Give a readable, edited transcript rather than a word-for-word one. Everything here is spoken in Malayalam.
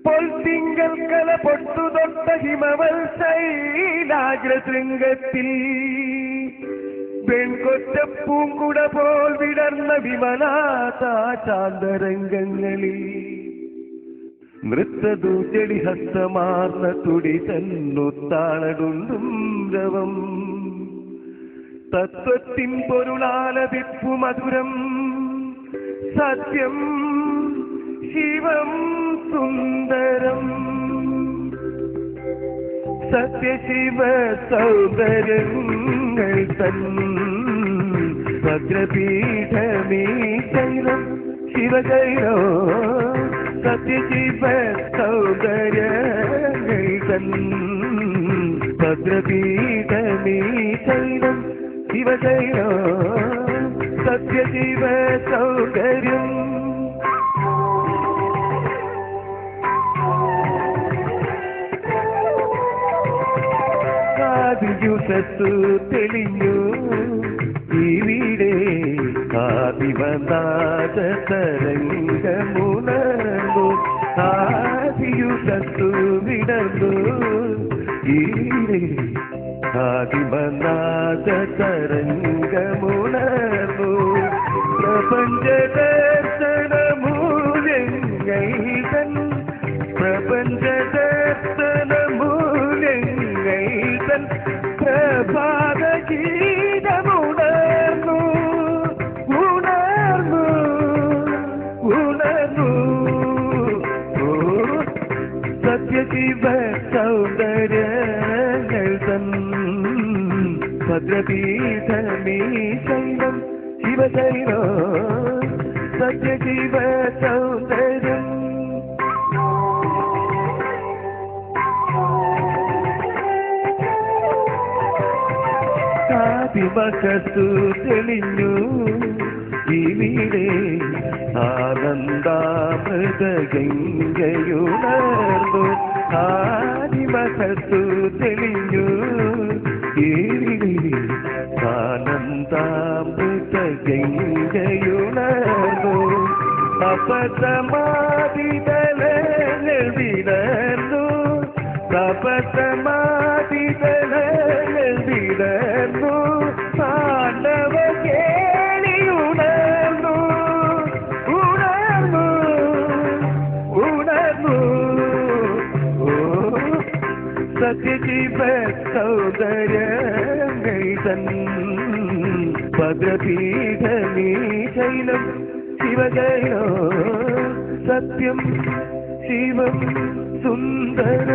പൊൽത്തിങ്കൽ കല പൊട്ടു തൊട്ട ഹിമവൽ ശൈലാഗ്രശൃംഗത്തിൽ പെൺകൊറ്റ പൂങ്കുട പോൽ വിടർന്ന വിമലാത ചാന്തരംഗങ്ങളിൽ നൃത്തദൂത്യടി ഹസ്തമാർന്ന തുടി തന്നുത്താളടുണ്ടും രവം തത്വത്തിൻ പൊരുളാലതിപ്പു മധുരം സത്യം ശിവം സുന്ദരം സത്യശിവ സൗന്ദര്യങ്ങൾ തൻ ഭദ്രപീഠമീ ശൈലം ശിവശൈലോ സത്യശിവ സൗന്ദര്യങ്ങൾ തൻ ഭദ്രപീഠമീ ശൈലം ശിവശൈലോ സത്യശിവ സൗന്ദര്യം യുസത്തു തെളിഞ്ഞു ഇവിടെ ആദിവനാദ തരംഗമുണർന്നു ആദിയുസത്തു വിടർന്നു ഇവിടെ ആദിവനാദ തരംഗമുണർന്നു പ്രപഞ്ച ദർശനമൂല്യങ്ങൾ തൻ പ്രപഞ്ച ദർശനമൂല്യങ്ങൾ തൻ പ്രഭാത ഗീതമുണർന്നു ഉണർന്നു ഉണർന്നു സത്യശിവ സൗന്ദര്യങ്ങൾ തൻ ഭദ്രപീഠമീ ശൈലം ശിവശൈലോ സത്യശിവ സൗന്ദര്യം ആദിമകത്തു തെളിഞ്ഞു ഇവിടെ ആനന്ദാമൃത ഗംഗയുണർന്നു ആദിമകത്തു തെളിഞ്ഞു ഇവിടെ ആനന്ദാമൃത ഗംഗയുണർന്നു അപസമാധിതലങ്ങൾ വിടർന്നു അപസമാധിതലങ്ങൾ വിടർന്നു പാണ്ഡവ കേളിയുണർന്നു ഉണർന്നു ഉണർന്നു സത്യശിവ സൗന്ദര്യങ്ങൾ തൻ ഭദ്രപീഠമീ ശൈലം ശിവശൈലോ സത്യം ശിവം സുന്ദരം